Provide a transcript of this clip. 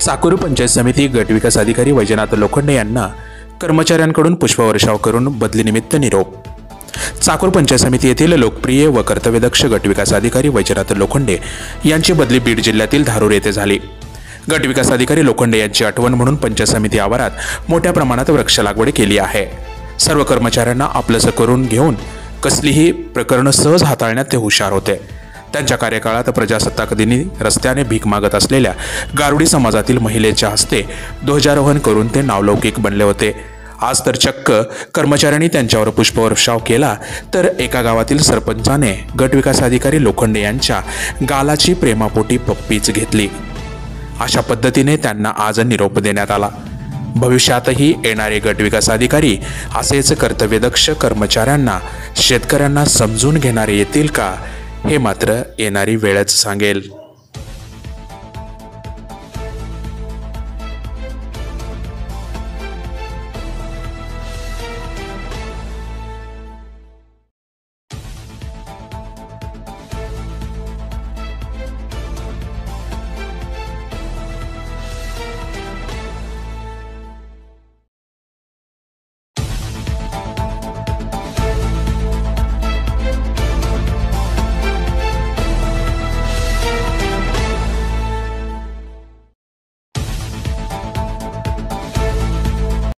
चाकूर पंचायत समिती गटविकास अधिकारी वैजनाथ लोखंडे यांना कर्मचाऱ्यांकडून पुष्पवर्षाव करून बदलीनिमित्त निरोप। चाकूर पंचायत समिती येथील लोकप्रिय व कर्तव्यदक्ष गटविकास अधिकारी वैजनाथ लोखंडे यांची बदली बीड जिल्ह्यातील धारूर येथे झाली। गटविकास अधिकारी लोखंडे यांची आठवण म्हणून पंचायत समिती आवारात मोठ्या प्रमाणात वृक्ष लागवड केली आहे। सर्व कर्मचाऱ्यांना आपलंसं करून घेऊन कसलीही प्रकरण सहज हाताळण्यात ते हुशार होते। त्यांच्या कार्यकाळात प्रजासत्ताक दिनी रस्त्याने भीक मागत असलेल्या गारुडी समाजातील महिलेच्या हस्ते ध्वजारोहण करून ते नावलौकिक बनले होते। आज तर चक्क कर्मचाऱ्यांनी त्यांच्यावर पुष्पवर्षाव केला तर एका गावातील सरपंचाने गटविकास अधिकारी लोखंडे यांच्या गालाची प्रेमापोटी पप्पीच घेतली। अशा पद्धतीने त्यांना आज निरोप देण्यात आला। भविष्यातही येणारे गटविकास अधिकारी असेच कर्तव्यदक्ष कर्मचाऱ्यांना शेतकऱ्यांना समजून घेणारे येतील का, हे मात्र येणारी वेळच सांगेल।